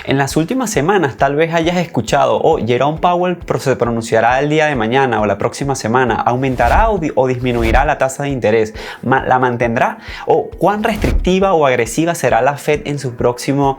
En las últimas semanas tal vez hayas escuchado, Jerome Powell se pronunciará el día de mañana o la próxima semana, aumentará o disminuirá la tasa de interés, la mantendrá, o cuán restrictiva o agresiva será la Fed en su próxima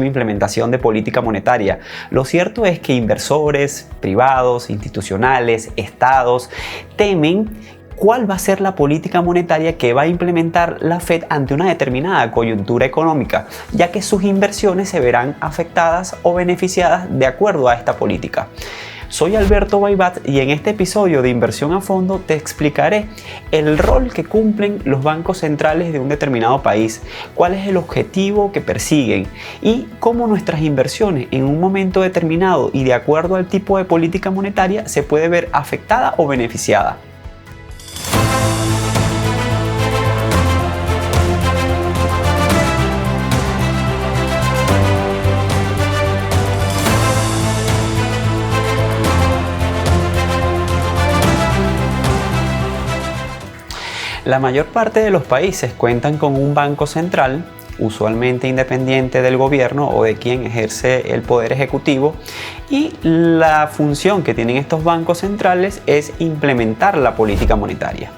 implementación de política monetaria. Lo cierto es que inversores privados, institucionales, estados temen cuál va a ser la política monetaria que va a implementar la Fed ante una determinada coyuntura económica, ya que sus inversiones se verán afectadas o beneficiadas de acuerdo a esta política. Soy Alberto Baibat y en este episodio de Inversión a Fondo te explicaré el rol que cumplen los bancos centrales de un determinado país, cuál es el objetivo que persiguen y cómo nuestras inversiones en un momento determinado y de acuerdo al tipo de política monetaria se puede ver afectada o beneficiada. La mayor parte de los países cuentan con un banco central, usualmente independiente del gobierno o de quien ejerce el poder ejecutivo, y la función que tienen estos bancos centrales es implementar la política monetaria.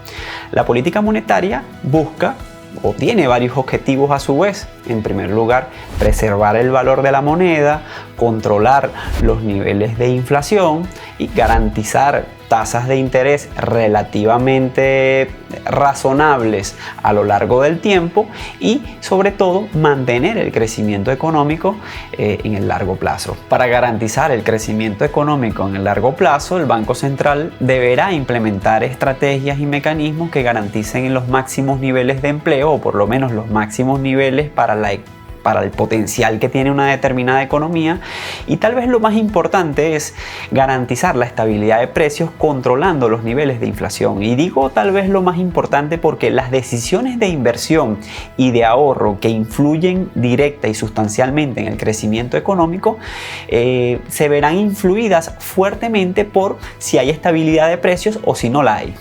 La política monetaria busca o tiene varios objetivos a su vez. En primer lugar, preservar el valor de la moneda, controlar los niveles de inflación y garantizar tasas de interés relativamente razonables a lo largo del tiempo y sobre todo mantener el crecimiento económico en el largo plazo. Para garantizar el crecimiento económico en el largo plazo, el Banco Central deberá implementar estrategias y mecanismos que garanticen los máximos niveles de empleo o por lo menos los máximos niveles para el potencial que tiene una determinada economía, y tal vez lo más importante es garantizar la estabilidad de precios controlando los niveles de inflación. Y digo tal vez lo más importante porque las decisiones de inversión y de ahorro que influyen directa y sustancialmente en el crecimiento económico se verán influidas fuertemente por si hay estabilidad de precios o si no la hay.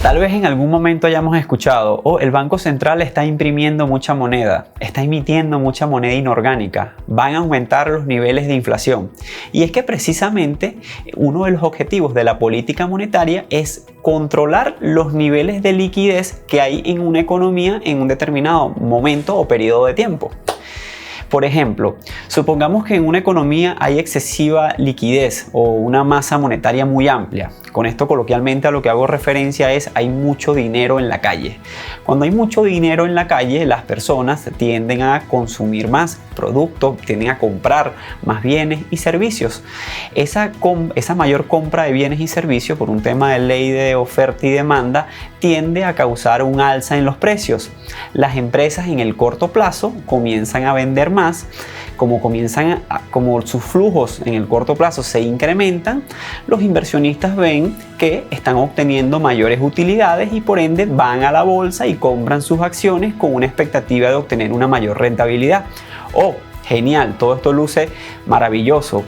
Tal vez en algún momento hayamos escuchado, el Banco Central está imprimiendo mucha moneda, está emitiendo mucha moneda inorgánica, van a aumentar los niveles de inflación. Y es que precisamente uno de los objetivos de la política monetaria es controlar los niveles de liquidez que hay en una economía en un determinado momento o periodo de tiempo. Por ejemplo, supongamos que en una economía hay excesiva liquidez o una masa monetaria muy amplia. Con esto coloquialmente a lo que hago referencia es hay mucho dinero en la calle. Cuando hay mucho dinero en la calle, las personas tienden a consumir más productos, tienden a comprar más bienes y servicios. Esa mayor compra de bienes y servicios por un tema de ley de oferta y demanda tiende a causar un alza en los precios. Las empresas en el corto plazo comienzan a vender más. Como sus flujos en el corto plazo se incrementan, los inversionistas ven que están obteniendo mayores utilidades y por ende van a la bolsa y compran sus acciones con una expectativa de obtener una mayor rentabilidad. Genial, todo esto luce maravilloso,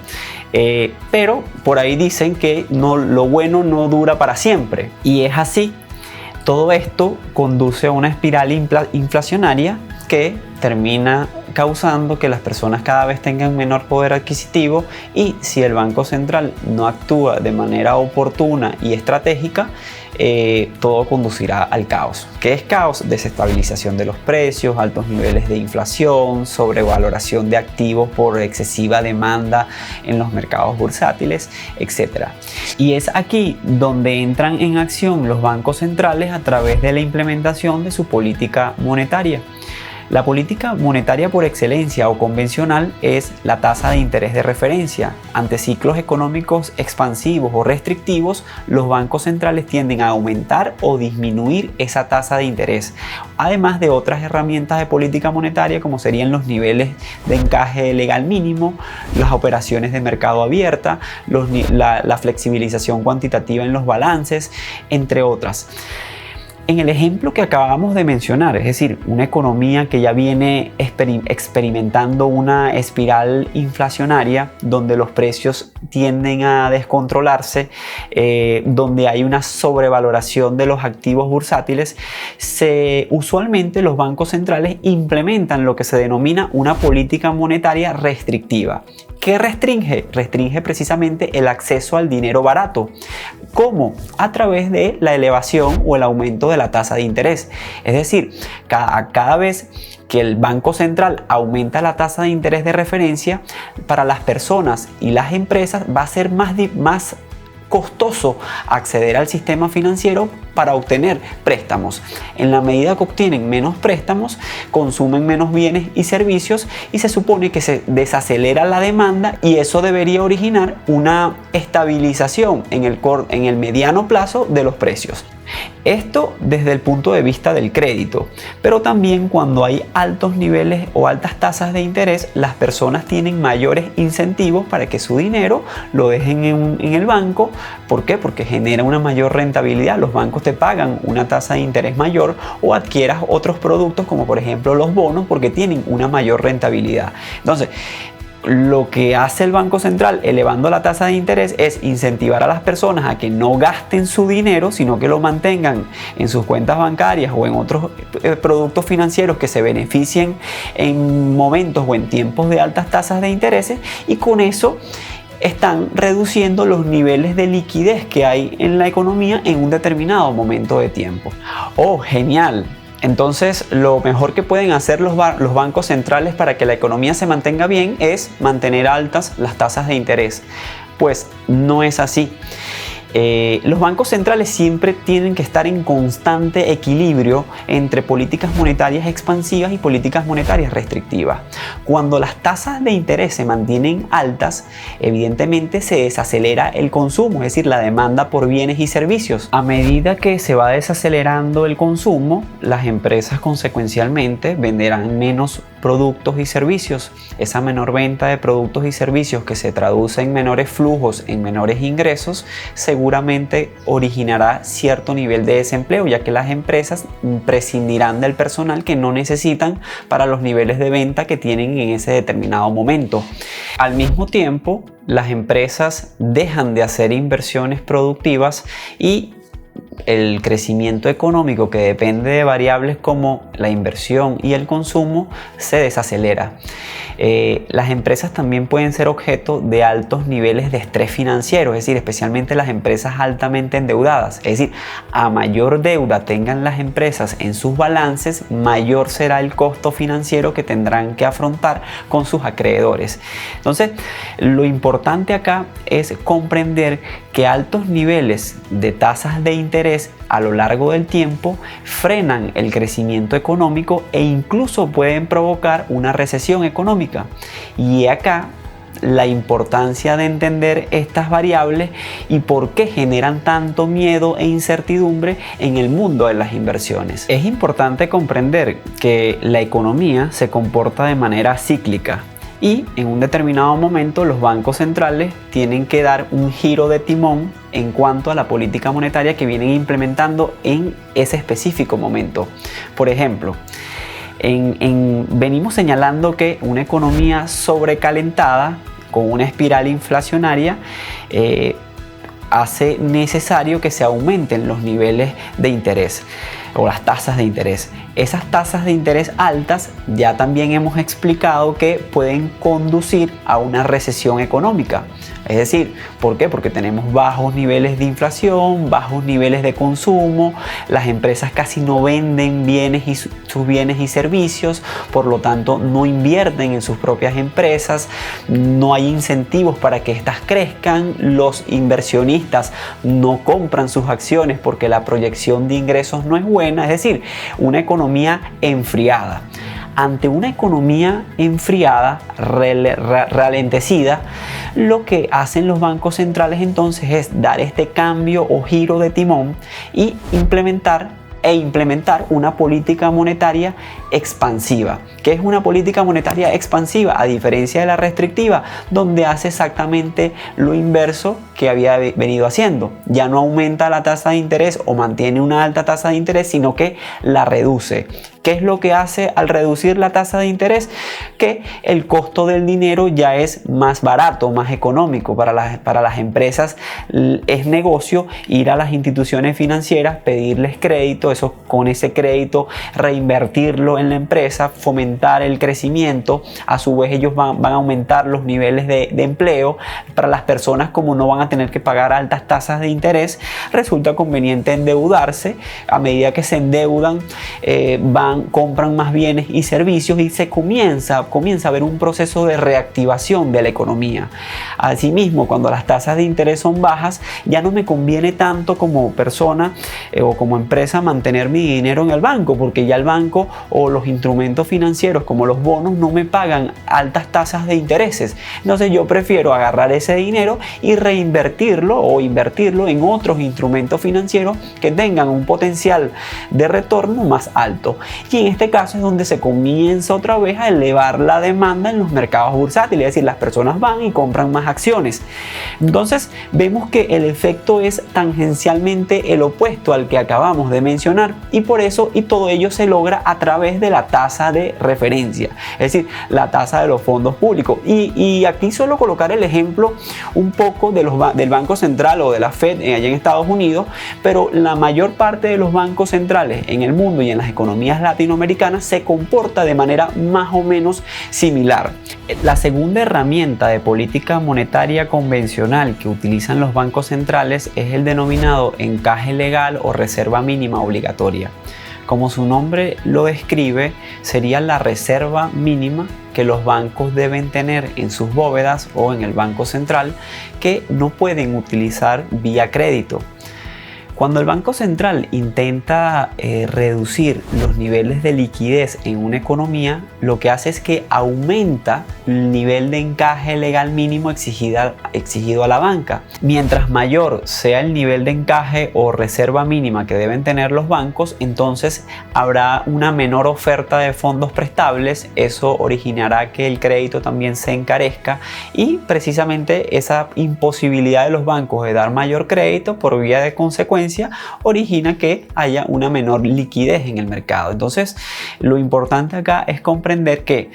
pero por ahí dicen que lo bueno no dura para siempre, y es así. Todo esto conduce a una espiral inflacionaria que termina causando que las personas cada vez tengan menor poder adquisitivo, y si el Banco Central no actúa de manera oportuna y estratégica, todo conducirá al caos. ¿Qué es caos? Desestabilización de los precios, altos niveles de inflación, sobrevaloración de activos por excesiva demanda en los mercados bursátiles, etc. Y es aquí donde entran en acción los bancos centrales a través de la implementación de su política monetaria. La política monetaria por excelencia o convencional es la tasa de interés de referencia. Ante ciclos económicos expansivos o restrictivos, los bancos centrales tienden a aumentar o disminuir esa tasa de interés, además de otras herramientas de política monetaria como serían los niveles de encaje legal mínimo, las operaciones de mercado abierta, la flexibilización cuantitativa en los balances, entre otras. En el ejemplo que acabamos de mencionar, es decir, una economía que ya viene experimentando una espiral inflacionaria donde los precios tienden a descontrolarse, donde hay una sobrevaloración de los activos bursátiles, usualmente los bancos centrales implementan lo que se denomina una política monetaria restrictiva. ¿Qué restringe? Restringe precisamente el acceso al dinero barato. ¿Cómo? A través de la elevación o el aumento de la tasa de interés. Es decir, cada vez que el Banco Central aumenta la tasa de interés de referencia, para las personas y las empresas va a ser más costoso acceder al sistema financiero para obtener préstamos. En la medida que obtienen menos préstamos, consumen menos bienes y servicios y se supone que se desacelera la demanda, y eso debería originar una estabilización en el mediano plazo de los precios. Esto desde el punto de vista del crédito, pero también cuando hay altos niveles o altas tasas de interés, las personas tienen mayores incentivos para que su dinero lo dejen en el banco. ¿Por qué? Porque genera una mayor rentabilidad. Los bancos te pagan una tasa de interés mayor, o adquieras otros productos como por ejemplo los bonos, porque tienen una mayor rentabilidad. Entonces, lo que hace el Banco Central elevando la tasa de interés es incentivar a las personas a que no gasten su dinero, sino que lo mantengan en sus cuentas bancarias o en otros productos financieros que se beneficien en momentos o en tiempos de altas tasas de intereses, y con eso están reduciendo los niveles de liquidez que hay en la economía en un determinado momento de tiempo. ¡Oh, genial! Entonces, lo mejor que pueden hacer los bancos centrales para que la economía se mantenga bien es mantener altas las tasas de interés. Pues no es así. Los bancos centrales siempre tienen que estar en constante equilibrio entre políticas monetarias expansivas y políticas monetarias restrictivas. Cuando las tasas de interés se mantienen altas, evidentemente se desacelera el consumo, es decir, la demanda por bienes y servicios. A medida que se va desacelerando el consumo, las empresas consecuencialmente venderán menos productos y servicios. Esa menor venta de productos y servicios, que se traduce en menores flujos, en menores ingresos, seguramente originará cierto nivel de desempleo, ya que las empresas prescindirán del personal que no necesitan para los niveles de venta que tienen en ese determinado momento. Al mismo tiempo, las empresas dejan de hacer inversiones productivas y el crecimiento económico, que depende de variables como la inversión y el consumo, se desacelera. Las empresas también pueden ser objeto de altos niveles de estrés financiero, es decir, especialmente las empresas altamente endeudadas. Es decir, a mayor deuda tengan las empresas en sus balances, mayor será el costo financiero que tendrán que afrontar con sus acreedores. Entonces, lo importante acá es comprender que altos niveles de tasas de interés a lo largo del tiempo frenan el crecimiento económico e incluso pueden provocar una recesión económica. Y acá la importancia de entender estas variables y por qué generan tanto miedo e incertidumbre en el mundo de las inversiones. Es importante comprender que la economía se comporta de manera cíclica, y en un determinado momento los bancos centrales tienen que dar un giro de timón en cuanto a la política monetaria que vienen implementando en ese específico momento. Por ejemplo, venimos señalando que una economía sobrecalentada con una espiral inflacionaria hace necesario que se aumenten los niveles de interés o las tasas de interés. Esas tasas de interés altas ya también hemos explicado que pueden conducir a una recesión económica. Es decir, ¿por qué? Porque tenemos bajos niveles de inflación, bajos niveles de consumo, las empresas casi no venden sus bienes y servicios, por lo tanto no invierten en sus propias empresas, no hay incentivos para que éstas crezcan, los inversionistas no compran sus acciones porque la proyección de ingresos no es buena, es decir, una economía enfriada. Ante una economía enfriada, ralentecida, lo que hacen los bancos centrales entonces es dar este cambio o giro de timón y implementar e implementar una política monetaria expansiva. ¿Qué es una política monetaria expansiva? A diferencia de la restrictiva, donde hace exactamente lo inverso que había venido haciendo. Ya no aumenta la tasa de interés o mantiene una alta tasa de interés, sino que la reduce. ¿Qué es lo que hace al reducir la tasa de interés? Que el costo del dinero ya es más barato, más económico para las empresas. Es negocio ir a las instituciones financieras, pedirles crédito, con ese crédito reinvertirlo en la empresa, fomentar el crecimiento. A su vez ellos van a aumentar los niveles de empleo. Para las personas, como no van a tener que pagar altas tasas de interés, resulta conveniente endeudarse. A medida que se endeudan, compran más bienes y servicios y se comienza a ver un proceso de reactivación de la economía. Asimismo, cuando las tasas de interés son bajas, ya no me conviene tanto como persona o como empresa mantener mi dinero en el banco, porque ya el banco o los instrumentos financieros como los bonos no me pagan altas tasas de intereses. Entonces yo prefiero agarrar ese dinero y reinvertirlo o invertirlo en otros instrumentos financieros que tengan un potencial de retorno más alto. Y en este caso es donde se comienza otra vez a elevar la demanda en los mercados bursátiles, es decir, las personas van y compran más acciones. Entonces vemos que el efecto es tangencialmente el opuesto al que acabamos de mencionar, y por eso todo ello se logra a través de la tasa de referencia, es decir, la tasa de los fondos públicos. Y aquí solo colocar el ejemplo un poco del Banco Central o de la Fed allá en Estados Unidos, pero la mayor parte de los bancos centrales en el mundo y en las economías latinoamericanas se comporta de manera más o menos similar. La segunda herramienta de política monetaria convencional que utilizan los bancos centrales es el denominado encaje legal o reserva mínima obligatoria. Como su nombre lo describe, sería la reserva mínima que los bancos deben tener en sus bóvedas o en el Banco Central, que no pueden utilizar vía crédito. Cuando el Banco Central intenta reducir los niveles de liquidez en una economía, lo que hace es que aumenta el nivel de encaje legal mínimo exigido a la banca. Mientras mayor sea el nivel de encaje o reserva mínima que deben tener los bancos, entonces habrá una menor oferta de fondos prestables. Eso originará que el crédito también se encarezca, y precisamente esa imposibilidad de los bancos de dar mayor crédito por vía de consecuencia origina que haya una menor liquidez en el mercado. Entonces, lo importante acá es comprender que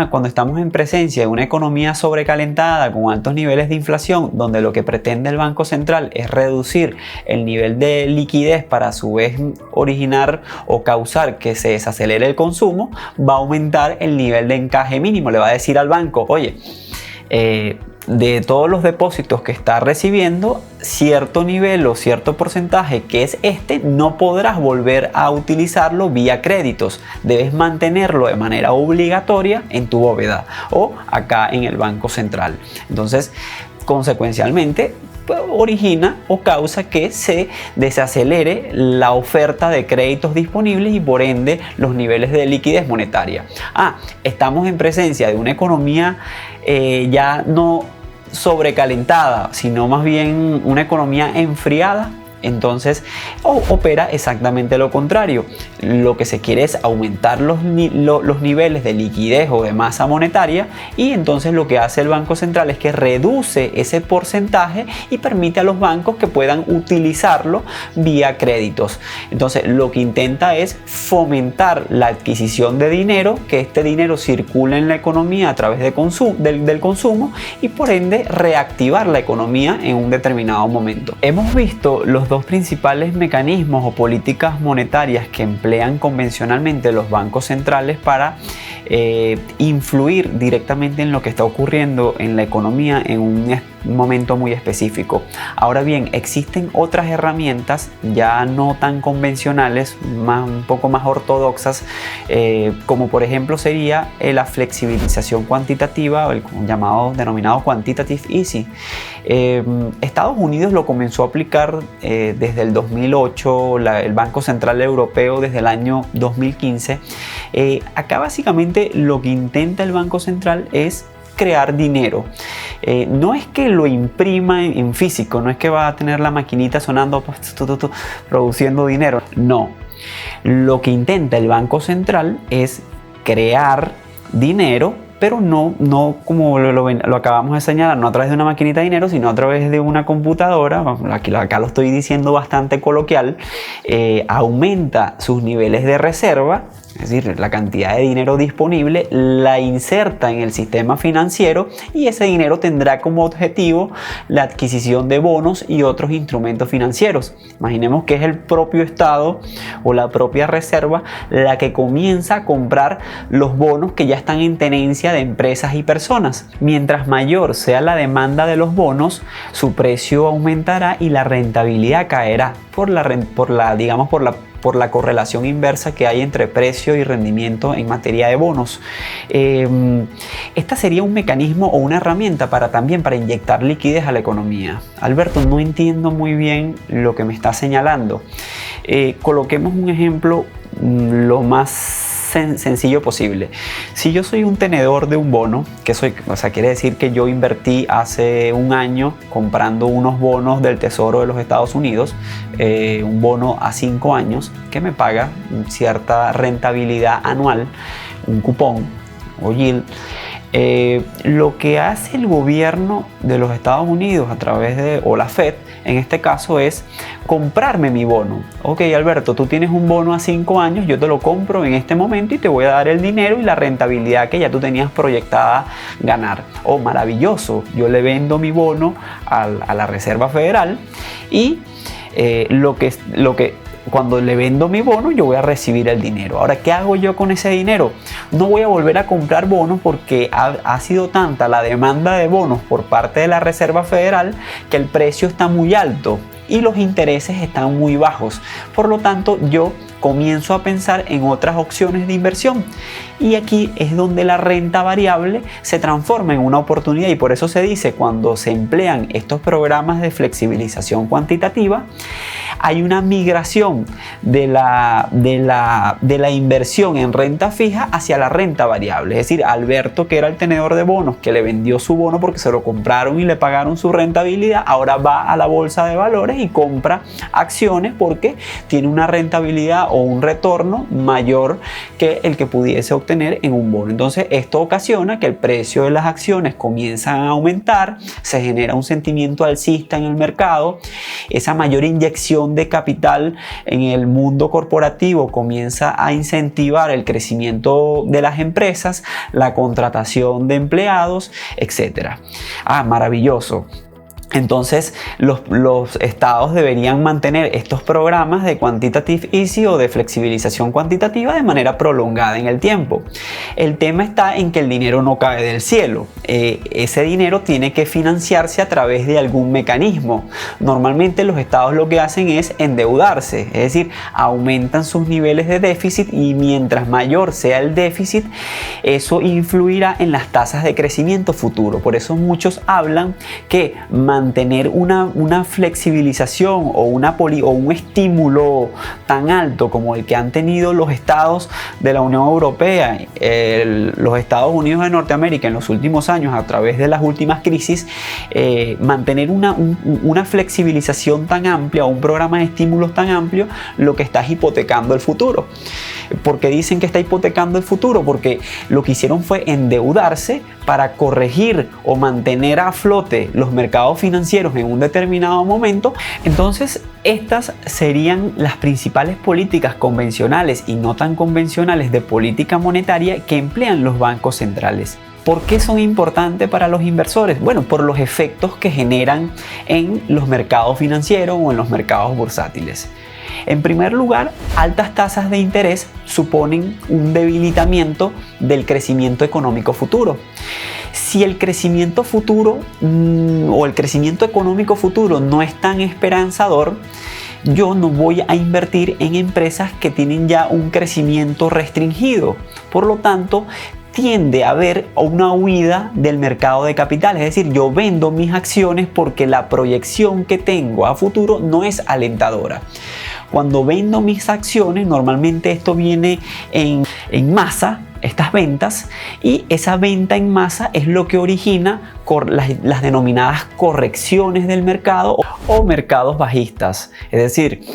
cuando estamos en presencia de una economía sobrecalentada con altos niveles de inflación, donde lo que pretende el Banco Central es reducir el nivel de liquidez para a su vez originar o causar que se desacelere el consumo, va a aumentar el nivel de encaje mínimo. Le va a decir al banco: oye, de todos los depósitos que está recibiendo, cierto nivel o cierto porcentaje, que es no podrás volver a utilizarlo vía créditos. Debes mantenerlo de manera obligatoria en tu bóveda o acá en el Banco Central. Entonces, consecuencialmente, origina o causa que se desacelere la oferta de créditos disponibles y por ende los niveles de liquidez monetaria. Estamos en presencia de una economía ya no sobrecalentada, sino más bien una economía enfriada. Entonces opera exactamente lo contrario. Lo que se quiere es aumentar los niveles de liquidez o de masa monetaria, y entonces lo que hace el Banco Central es que reduce ese porcentaje y permite a los bancos que puedan utilizarlo vía créditos. Entonces lo que intenta es fomentar la adquisición de dinero, que este dinero circule en la economía a través del consumo, y por ende reactivar la economía en un determinado momento. Hemos visto los dos principales mecanismos o políticas monetarias que emplean convencionalmente los bancos centrales para influir directamente en lo que está ocurriendo en la economía en un momento muy específico. Ahora bien, existen otras herramientas ya no tan convencionales, un poco más ortodoxas, como por ejemplo sería la flexibilización cuantitativa, o el denominado quantitative easing. Estados Unidos lo comenzó a aplicar desde el 2008, el Banco Central Europeo desde el año 2015. Acá básicamente lo que intenta el Banco Central es crear dinero. No es que lo imprima en físico, no es que va a tener la maquinita sonando produciendo dinero. No, lo que intenta el Banco Central es crear dinero, pero no como lo acabamos de señalar, no a través de una maquinita de dinero, sino a través de una computadora. Acá lo estoy diciendo bastante coloquial. Aumenta sus niveles de reserva, es decir, la cantidad de dinero disponible, la inserta en el sistema financiero y ese dinero tendrá como objetivo la adquisición de bonos y otros instrumentos financieros. Imaginemos que es el propio Estado o la propia Reserva la que comienza a comprar los bonos que ya están en tenencia de empresas y personas. Mientras mayor sea la demanda de los bonos, su precio aumentará y la rentabilidad caerá por la correlación inversa que hay entre precio y rendimiento en materia de bonos. Esta sería un mecanismo o una herramienta para inyectar liquidez a la economía. Alberto, no entiendo muy bien lo que me está señalando. Coloquemos un ejemplo lo más sencillo posible. Si yo soy un tenedor de un bono, quiere decir que yo invertí hace un año comprando unos bonos del Tesoro de los Estados Unidos, un bono a 5 años que me paga cierta rentabilidad anual, un cupón o yield. Lo que hace el gobierno de los Estados Unidos o la Fed en este caso es comprarme mi bono. Ok, Alberto, tú tienes un bono a 5 años, yo te lo compro en este momento y te voy a dar el dinero y la rentabilidad que ya tú tenías proyectada ganar. Oh, maravilloso, yo le vendo mi bono a la Reserva Federal y cuando le vendo mi bono, yo voy a recibir el dinero. Ahora, ¿qué hago yo con ese dinero? No voy a volver a comprar bonos porque ha sido tanta la demanda de bonos por parte de la Reserva Federal que el precio está muy alto y los intereses están muy bajos. Por lo tanto, yo comienzo a pensar en otras opciones de inversión. Y aquí es donde la renta variable se transforma en una oportunidad y por eso se dice, cuando se emplean estos programas de flexibilización cuantitativa, hay una migración de la inversión en renta fija hacia la renta variable. Es decir, Alberto, que era el tenedor de bonos, que le vendió su bono porque se lo compraron y le pagaron su rentabilidad, ahora va a la bolsa de valores y compra acciones porque tiene una rentabilidad o un retorno mayor que el que pudiese obtener en un bono. Entonces esto ocasiona que el precio de las acciones comienzan a aumentar, se genera un sentimiento alcista en el mercado, esa mayor inyección de capital en el mundo corporativo comienza a incentivar el crecimiento de las empresas, la contratación de empleados, etc. Maravilloso. Entonces los estados deberían mantener estos programas de quantitative easing o de flexibilización cuantitativa de manera prolongada en el tiempo. El tema está en que el dinero no cae del cielo. Ese dinero tiene que financiarse a través de algún mecanismo. Normalmente los estados lo que hacen es endeudarse, es decir, aumentan sus niveles de déficit y mientras mayor sea el déficit, eso influirá en las tasas de crecimiento futuro. Por eso muchos hablan que mantener una flexibilización o un estímulo tan alto como el que han tenido los estados de la Unión Europea, los Estados Unidos de Norteamérica en los últimos años a través de las últimas crisis, mantener una flexibilización tan amplia o un programa de estímulos tan amplio, lo que está es hipotecando el futuro. ¿Por qué dicen que está hipotecando el futuro? Porque lo que hicieron fue endeudarse para corregir o mantener a flote los mercados financieros en un determinado momento. Entonces, estas serían las principales políticas convencionales y no tan convencionales de política monetaria que emplean los bancos centrales. ¿Por qué son importantes para los inversores? Bueno, por los efectos que generan en los mercados financieros o en los mercados bursátiles. En primer lugar, altas tasas de interés suponen un debilitamiento del crecimiento económico futuro. Si el crecimiento futuro o el crecimiento económico futuro no es tan esperanzador, yo no voy a invertir en empresas que tienen ya un crecimiento restringido. Por lo tanto, tiende a haber una huida del mercado de capitales, es decir, yo vendo mis acciones porque la proyección que tengo a futuro no es alentadora. Cuando vendo mis acciones, normalmente esto viene en masa, estas ventas, y esa venta en masa es lo que origina las denominadas correcciones del mercado o mercados bajistas. Es decir,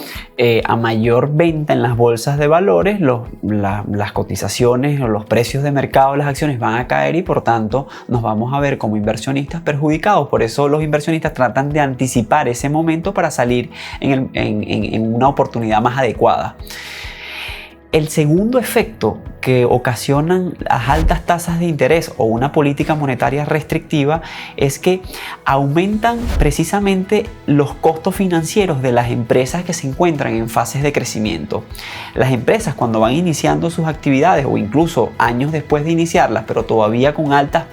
a mayor venta en las bolsas de valores, las cotizaciones o los precios de mercado de las acciones van a caer y por tanto nos vamos a ver como inversionistas perjudicados. Por eso los inversionistas tratan de anticipar ese momento para salir en una oportunidad más adecuada. El segundo efecto que ocasionan las altas tasas de interés o una política monetaria restrictiva es que aumentan precisamente los costos financieros de las empresas que se encuentran en fases de crecimiento. Las empresas, cuando van iniciando sus actividades o incluso años después de iniciarlas, pero todavía con alta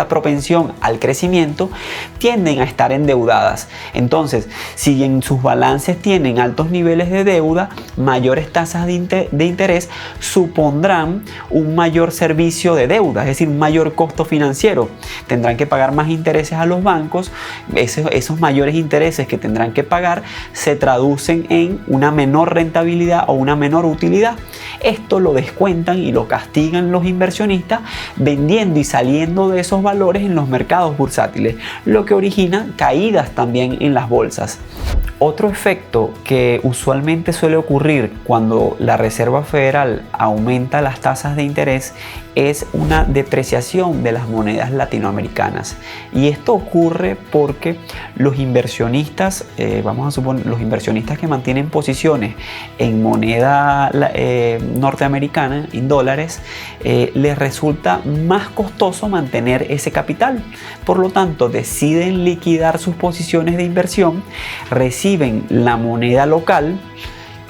propensión al crecimiento, tienden a estar endeudadas. Entonces, si en sus balances tienen altos niveles de deuda, mayores tasas de interés supondrán un mayor servicio de deuda, es decir, un mayor costo financiero. Tendrán que pagar más intereses a los bancos. Esos mayores intereses que tendrán que pagar se traducen en una menor rentabilidad o una menor utilidad. Esto lo descuentan y lo castigan los inversionistas vendiendo y saliendo de esos valores en los mercados bursátiles, lo que origina caídas también en las bolsas. Otro efecto que usualmente suele ocurrir cuando la Reserva Federal aumenta las tasas de interés es una depreciación de las monedas latinoamericanas, y esto ocurre porque los inversionistas, vamos a suponer, los inversionistas que mantienen posiciones en moneda norteamericana, en dólares, les resulta más costoso mantener ese capital. Por lo tanto, deciden liquidar sus posiciones de inversión, reciben la moneda local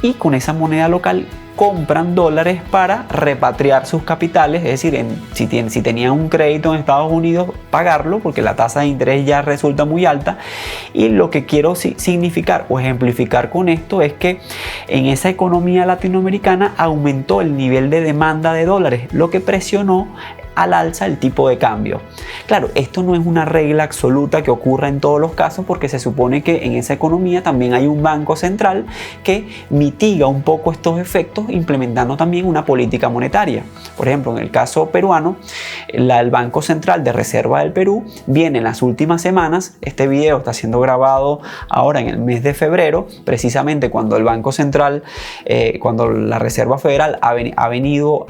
y con esa moneda local compran dólares para repatriar sus capitales, es decir, si tenían un crédito en Estados Unidos, pagarlo porque la tasa de interés ya resulta muy alta. Y lo que quiero significar o ejemplificar con esto es que en esa economía latinoamericana aumentó el nivel de demanda de dólares, lo que presionó al alza el tipo de cambio. Claro, esto no es una regla absoluta que ocurra en todos los casos, porque se supone que en esa economía también hay un banco central que mitiga un poco estos efectos implementando también una política monetaria. Por ejemplo, en el caso peruano, el Banco Central de Reserva del Perú viene en las últimas semanas, este video está siendo grabado ahora en el mes de febrero, precisamente cuando el Banco Central, cuando la Reserva Federal ha venido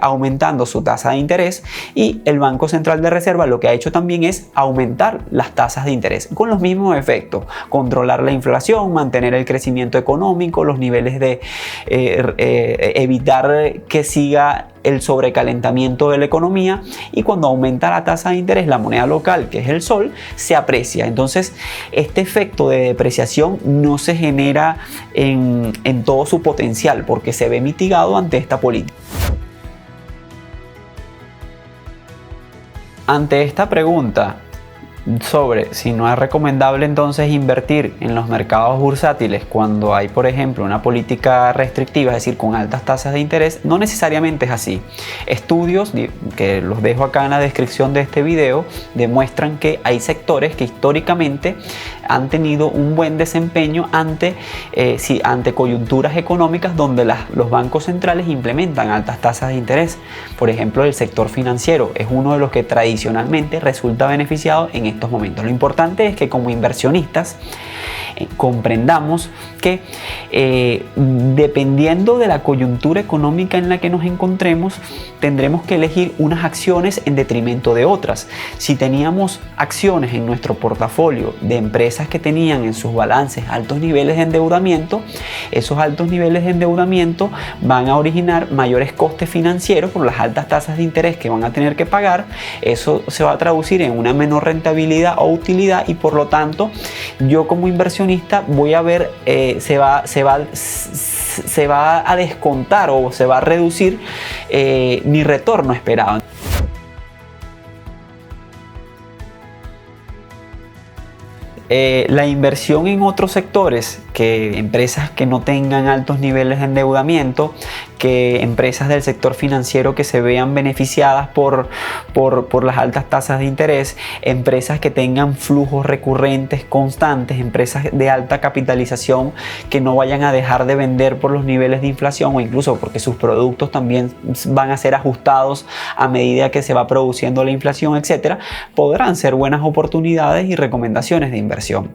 aumentando su tasa de interés, y el Banco Central de Reserva lo que ha hecho también es aumentar las tasas de interés con los mismos efectos: controlar la inflación, mantener el crecimiento económico, los niveles de evitar que siga el sobrecalentamiento de la economía, y cuando aumenta la tasa de interés, la moneda local, que es el sol, se aprecia. Entonces, este efecto de depreciación no se genera en todo su potencial porque se ve mitigado ante esta política. Ante esta pregunta sobre si no es recomendable entonces invertir en los mercados bursátiles cuando hay, por ejemplo, una política restrictiva, es decir, con altas tasas de interés, no necesariamente es así. Estudios, que los dejo acá en la descripción de este video, demuestran que hay sectores que históricamente han tenido un buen desempeño ante coyunturas económicas donde los bancos centrales implementan altas tasas de interés. Por ejemplo, el sector financiero es uno de los que tradicionalmente resulta beneficiado en estos momentos. Lo importante es que como inversionistas comprendamos que dependiendo de la coyuntura económica en la que nos encontremos, tendremos que elegir unas acciones en detrimento de otras. Si teníamos acciones en nuestro portafolio de empresas que tenían en sus balances altos niveles de endeudamiento, esos altos niveles de endeudamiento van a originar mayores costes financieros por las altas tasas de interés que van a tener que pagar. Eso se va a traducir en una menor rentabilidad o utilidad, y por lo tanto yo como inversionista voy a ver se va a descontar o se va a reducir mi retorno esperado. La inversión en otros sectores que empresas que no tengan altos niveles de endeudamiento, que empresas del sector financiero que se vean beneficiadas por las altas tasas de interés, empresas que tengan flujos recurrentes constantes, empresas de alta capitalización que no vayan a dejar de vender por los niveles de inflación o incluso porque sus productos también van a ser ajustados a medida que se va produciendo la inflación, etcétera, podrán ser buenas oportunidades y recomendaciones de inversión.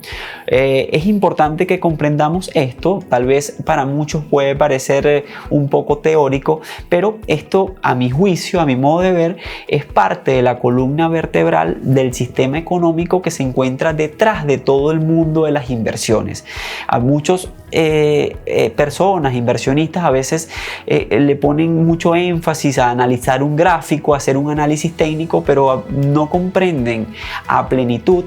Es importante que comprendamos esto. Tal vez para muchos puede parecer un poco teórico, pero esto, a mi juicio, a mi modo de ver, es parte de la columna vertebral del sistema económico que se encuentra detrás de todo el mundo de las inversiones. A muchos personas, inversionistas, a veces le ponen mucho énfasis a analizar un gráfico, a hacer un análisis técnico, pero no comprenden a plenitud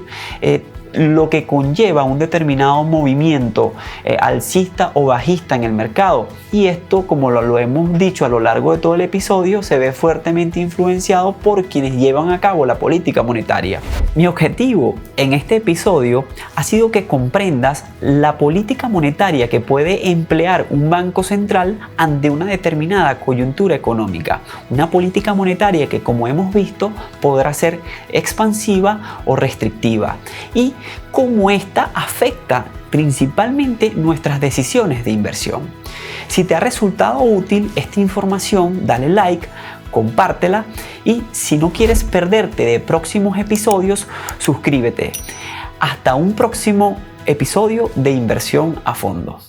lo que conlleva un determinado movimiento alcista o bajista en el mercado. Y esto, como lo hemos dicho a lo largo de todo el episodio, se ve fuertemente influenciado por quienes llevan a cabo la política monetaria. Mi objetivo en este episodio ha sido que comprendas la política monetaria que puede emplear un banco central ante una determinada coyuntura económica. Una política monetaria que, como hemos visto, podrá ser expansiva o restrictiva. Y cómo esta afecta principalmente nuestras decisiones de inversión. Si te ha resultado útil esta información, dale like, compártela y si no quieres perderte de próximos episodios, suscríbete. Hasta un próximo episodio de Inversión a Fondo.